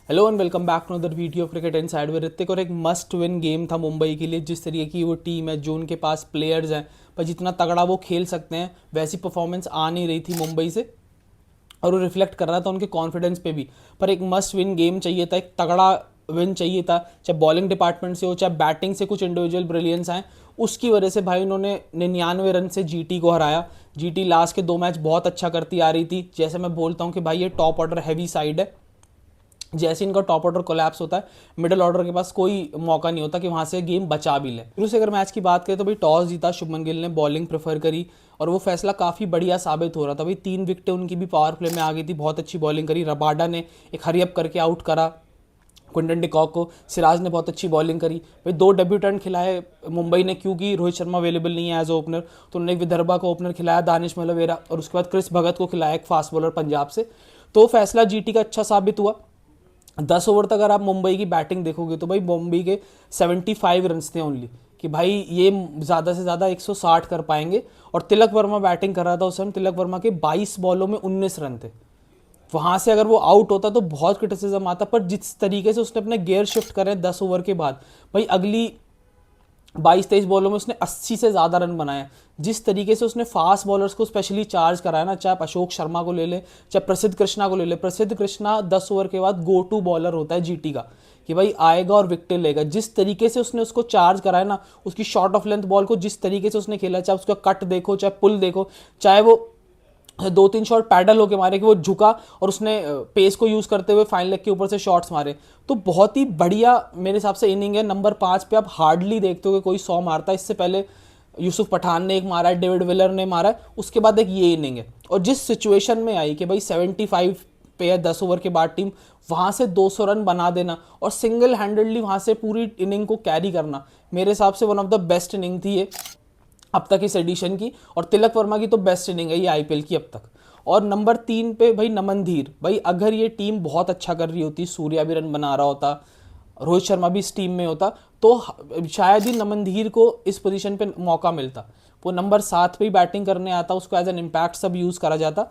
Hello and welcome back to other video cricket inside with Hritik. और एक must win game था मुंबई के लिए। जिस तरीके की वो टीम है, जो उनके पास प्लेयर्स हैं, पर जितना तगड़ा वो खेल सकते हैं वैसी परफॉर्मेंस आ नहीं रही थी मुंबई से, और वो रिफ्लेक्ट कर रहा था उनके कॉन्फिडेंस पे भी। पर एक मस्ट विन गेम चाहिए था, एक तगड़ा विन चाहिए था, चाहे बॉलिंग डिपार्टमेंट से हो चाहे बैटिंग से कुछ इंडिविजुअल ब्रिलियंस आए। उसकी वजह से भाई उन्होंने 99 रन से जीटी को हराया। जीटी लास्ट के 2 मैच बहुत अच्छा करती आ रही थी। जैसे मैं बोलता हूँ कि भाई ये टॉप ऑर्डर हैवी साइड है, जैसे इनका टॉप ऑर्डर कोलैप्स होता है मिडिल ऑर्डर के पास कोई मौका नहीं होता कि वहां से गेम बचा भी ले। शुरू से अगर मैच की बात करें तो भाई टॉस जीता, शुभमन गिल ने बॉलिंग प्रेफर करी और वो फैसला काफ़ी बढ़िया साबित हो रहा था। भाई 3 विकेटें उनकी भी पावर प्ले में आ गई थी, बहुत अच्छी बॉलिंग करी। रबाडा ने एक हरियप करके आउट करा क्विंटन डिकॉक को, सिराज ने बहुत अच्छी बॉलिंग करी। भाई 2 डेब्यूटेंट खिलाए मुंबई ने, क्योंकि रोहित शर्मा अवेलेबल नहीं है एज ओपनर, तो उन्होंने एक विदर्भा को ओपनर खिलाया, दानिश मलवेरा, और उसके बाद क्रिस भगत को खिलाया, एक फास्ट बॉलर पंजाब से। तो फैसला जीटी का अच्छा साबित हुआ। 10 ओवर तक अगर आप मुंबई की बैटिंग देखोगे तो भाई मुंबई के 75 रन थे ओनली, कि भाई ये ज़्यादा से ज़्यादा 160 कर पाएंगे। और तिलक वर्मा बैटिंग कर रहा था उस समय। तिलक वर्मा के 22 बॉलों में 19 रन थे। वहां से अगर वो आउट होता तो बहुत क्रिटिसिज्म आता, पर जिस तरीके से उसने अपने गेयर शिफ्ट करे 10 ओवर के बाद, भाई अगली 22-23 बॉलों में उसने 80 से ज़्यादा रन बनाए। जिस तरीके से उसने फास्ट बॉलर्स को स्पेशली चार्ज कराया ना, चाहे आप अशोक शर्मा को ले ले चाहे प्रसिद्ध कृष्णा को ले ले। प्रसिद्ध कृष्णा 10 ओवर के बाद गो टू बॉलर होता है जीटी का, कि भाई आएगा और विकेट लेगा। जिस तरीके से उसने उसको चार्ज कराया ना, उसकी शॉर्ट ऑफ लेंथ बॉल को जिस तरीके से उसने खेला, चाहे उसका कट देखो चाहे पुल देखो, चाहे वो 2-3 शॉट पैडल होके मारे कि वो झुका और उसने पेस को यूज करते हुए फाइन लेग के ऊपर से शॉट्स मारे। तो बहुत ही बढ़िया मेरे हिसाब से इनिंग है। नंबर 5 पे आप हार्डली देखते हो कि कोई 100 मारता है। इससे पहले यूसुफ पठान ने एक मारा है, डेविड विलर ने मारा है, उसके बाद एक ये इनिंग है। और जिस सिचुएशन में आई कि भाई 75 पे है 10 ओवर के बाद टीम, वहां से 200 रन बना देना और सिंगल हैंडेडली वहां से पूरी इनिंग को कैरी करना, मेरे हिसाब से one of the best inning थी ये अब तक इस एडिशन की। और तिलक वर्मा की तो बेस्ट इनिंग है ये आईपीएल की अब तक। और नंबर 3 पे भाई नमन धीर। भाई अगर ये टीम बहुत अच्छा कर रही होती, सूर्या भी रन बना रहा होता, रोहित शर्मा भी इस टीम में होता, तो शायद ही नमन धीर को इस पोजीशन पे मौका मिलता। वो नंबर 7 पे ही बैटिंग करने आता, उसको एज एन इम्पैक्ट सब यूज़ करा जाता,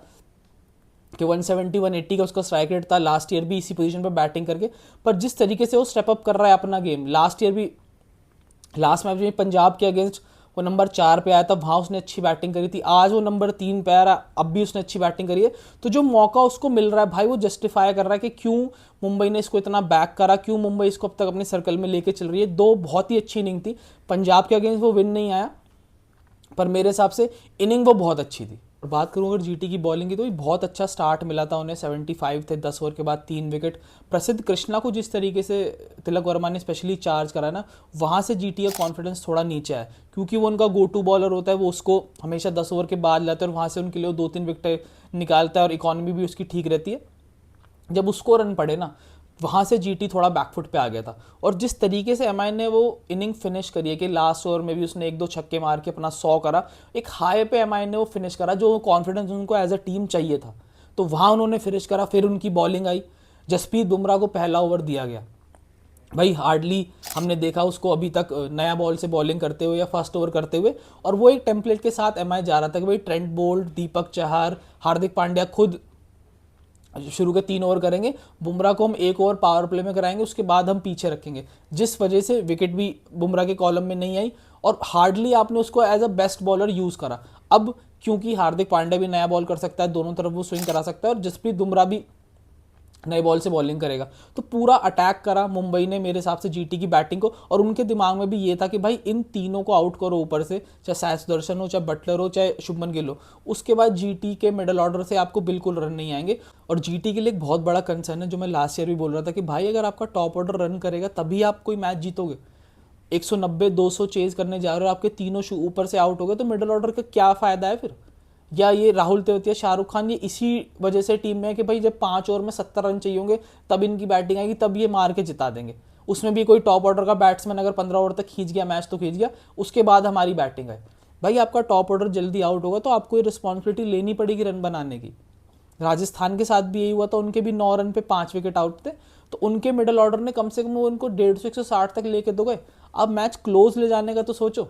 कि 170-180 का उसका स्ट्राइक रेट था लास्ट ईयर भी इसी पोजीशन पे बैटिंग करके। पर जिस तरीके से वो स्टेप अप कर रहा है अपना गेम, लास्ट ईयर भी लास्ट मैच में पंजाब के अगेंस्ट वो नंबर 4 पे आया था, वहां उसने अच्छी बैटिंग करी थी। आज वो नंबर 3 पे आ रहा है, अब भी उसने अच्छी बैटिंग करी है। तो जो मौका उसको मिल रहा है भाई, वो जस्टिफाई कर रहा है कि क्यों मुंबई ने इसको इतना बैक करा, क्यों मुंबई इसको अब तक अपने सर्कल में लेके चल रही है। दो बहुत ही अच्छी इनिंग थी। पंजाब के अगेंस्ट वो विन नहीं आया, पर मेरे हिसाब से इनिंग वो बहुत अच्छी थी। और बात करूँ अगर जीटी की बॉलिंग की, तो बहुत अच्छा स्टार्ट मिला था उन्हें। 75 थे 10 ओवर के बाद 3 विकेट। प्रसिद्ध कृष्णा को जिस तरीके से तिलक वर्मा ने स्पेशली चार्ज करा ना, वहाँ से जीटी का कॉन्फिडेंस थोड़ा नीचे है, क्योंकि वो उनका गो टू बॉलर होता है। वो उसको हमेशा 10 ओवर के बाद लाते हैं और वहाँ से उनके लिए 2-3 विकेट निकालता है और इकॉनमी भी उसकी ठीक रहती है। जब उसको रन पड़े ना, वहाँ से जीटी थोड़ा बैकफुट पे आ गया था। और जिस तरीके से एमआई ने वो इनिंग फिनिश करी है कि लास्ट ओवर में भी उसने 1-2 छक्के मार के अपना 100 करा, एक हाई पे एमआई ने वो फिनिश करा, जो कॉन्फिडेंस उनको एज अ टीम चाहिए था, तो वहाँ उन्होंने फिनिश करा। फिर उनकी बॉलिंग आई, जसप्रीत बुमराह को पहला ओवर दिया गया। भाई हार्डली हमने देखा उसको अभी तक नया बॉल से बॉलिंग करते हुए या फर्स्ट ओवर करते हुए। और वो एक टेम्पलेट के साथ एमआई जा रहा था कि भाई ट्रेंट बोल्ट, दीपक चहार, हार्दिक पांड्या खुद शुरू के 3 ओवर करेंगे, बुमराह को हम 1 ओवर पावर प्ले में कराएंगे, उसके बाद हम पीछे रखेंगे। जिस वजह से विकेट भी बुमराह के कॉलम में नहीं आई और हार्डली आपने उसको as a best bowler use करा। अब क्योंकि हार्दिक पांड्या भी नया बॉल कर सकता है, दोनों तरफ वो स्विंग करा सकता है, और जसप्रीत बुमराह भी नए बॉल से बॉलिंग करेगा, तो पूरा अटैक करा मुंबई ने मेरे हिसाब से जीटी की बैटिंग को। और उनके दिमाग में भी ये था कि भाई इन तीनों को आउट करो ऊपर से, चाहे साय सुदर्शन हो, चाहे बटलर हो, चाहे शुभमन गिल हो, उसके बाद जीटी के मिडल ऑर्डर से आपको बिल्कुल रन नहीं आएंगे। और जीटी के लिए एक बहुत बड़ा कंसर्न है, जो मैं लास्ट ईयर भी बोल रहा था, कि भाई अगर आपका टॉप ऑर्डर रन करेगा तभी आप कोई मैच जीतोगे। 190-200 चेज करने जा रहे हो, आपके तीनों ऊपर से आउट हो गए, तो मिडल ऑर्डर का क्या फायदा है फिर। या ये राहुल तेवतिया, शाहरुख खान, ये इसी वजह से टीम में है कि भाई जब 5 ओवर में 70 रन चाहिए होंगे तब इनकी बैटिंग आएगी, तब ये मार के जिता देंगे। उसमें भी कोई टॉप ऑर्डर का बैट्समैन अगर 15 ओवर तक खींच गया मैच तो खींच गया, उसके बाद हमारी बैटिंग है। भाई आपका टॉप ऑर्डर जल्दी आउट होगा तो आपको ये रिस्पॉन्सिबिलिटी लेनी पड़ेगी रन बनाने की। राजस्थान के साथ भी यही हुआ था, उनके भी 9 रन पे 5 विकेट आउट थे, तो उनके मिडल ऑर्डर ने कम से कम उनको 150-160 तक लेके दो गए। अब मैच क्लोज ले जाने का तो सोचो,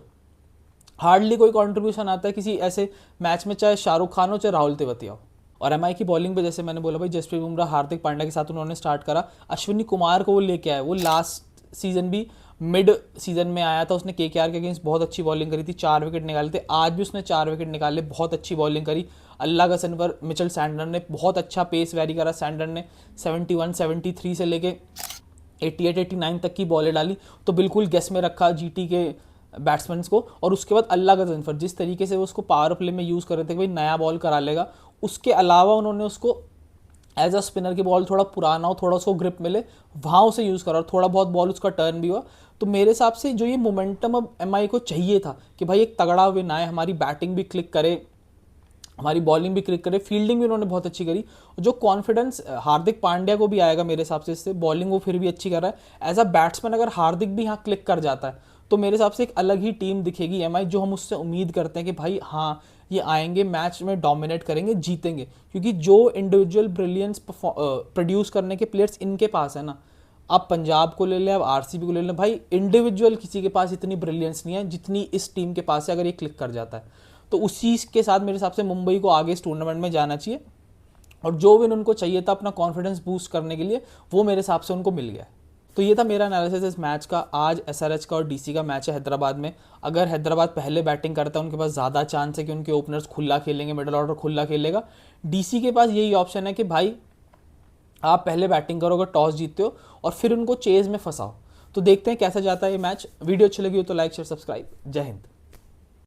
हार्डली कोई कंट्रीब्यूशन आता है किसी ऐसे मैच में, चाहे शाहरुख खान हो चाहे राहुल तेवतिया हो। और एमआई की बॉलिंग पे जैसे मैंने बोला भाई, जसप्रीत बुमराह हार्दिक पांड्या के साथ उन्होंने स्टार्ट करा, अश्विनी कुमार को वो लेके आए, वो लास्ट सीजन भी मिड सीजन में आया था, उसने केकेआर के अगेंस्ट बहुत अच्छी बॉलिंग करी थी, 4 विकेट निकाले थे, आज भी उसने 4 विकेट निकाले, बहुत अच्छी बॉलिंग करी। अल्लाह का सनवर मिचेल सैंडनर ने बहुत अच्छा पेस वैरी करा, सैंडनर ने 71 73 से लेके 88 89 तक की बॉलें डाली, तो बिल्कुल गेस में रखा जीटी के बैट्समैन को। और उसके बाद अल्लाह का जनफर जिस तरीके से वो उसको पावर प्ले में यूज़ कर रहे थे कि भाई नया बॉल करा लेगा, उसके अलावा उन्होंने उसको एज अ स्पिनर की बॉल थोड़ा पुराना हो, थोड़ा उसको ग्रिप मिले, वहाँ उसे यूज़ करा और थोड़ा बहुत बॉल उसका टर्न भी हुआ। तो मेरे हिसाब से जो ये मोमेंटम अब एमआई को चाहिए था कि भाई एक तगड़ा विन आए, हमारी बैटिंग भी क्लिक करे, हमारी बॉलिंग भी क्लिक करे, फील्डिंग भी उन्होंने बहुत अच्छी करी, जो कॉन्फिडेंस हार्दिक पांड्या को भी आएगा मेरे हिसाब से इससे, बॉलिंग वो फिर भी अच्छी कर रहा है एज अ बैट्समैन, अगर हार्दिक भी यहाँ क्लिक कर जाता है तो मेरे हिसाब से एक अलग ही टीम दिखेगी एमआई, जो हम उससे उम्मीद करते हैं कि भाई हाँ ये आएंगे मैच में डोमिनेट करेंगे, जीतेंगे, क्योंकि जो इंडिविजुअल ब्रिलियंस प्रोड्यूस करने के प्लेयर्स इनके पास है ना, आप पंजाब को ले लें, आप आरसीबी को ले लें, भाई इंडिविजुअल किसी के पास इतनी ब्रिलियंस नहीं है जितनी इस टीम के पास है, अगर ये क्लिक कर जाता है तो उसी के साथ मेरे हिसाब से मुंबई को आगे इस टूर्नामेंट में जाना चाहिए। और जो विन उनको चाहिए था अपना कॉन्फिडेंस बूस्ट करने के लिए, वो मेरे हिसाब से उनको मिल गया। तो ये था मेरा एनालिसिस इस मैच का। आज एसआरएच का और डीसी का मैच है हैदराबाद में। अगर हैदराबाद पहले बैटिंग करता है, उनके पास ज़्यादा चांस है कि उनके ओपनर्स खुला खेलेंगे, मिडल ऑर्डर खुला खेलेगा। डीसी के पास यही ऑप्शन है कि भाई आप पहले बैटिंग करो अगर टॉस जीतते हो, और फिर उनको चेज में फंसाओ। तो देखते हैं कैसा जाता है ये मैच। वीडियो अच्छी लगी हो तो लाइक शेयर सब्सक्राइब। जय हिंद।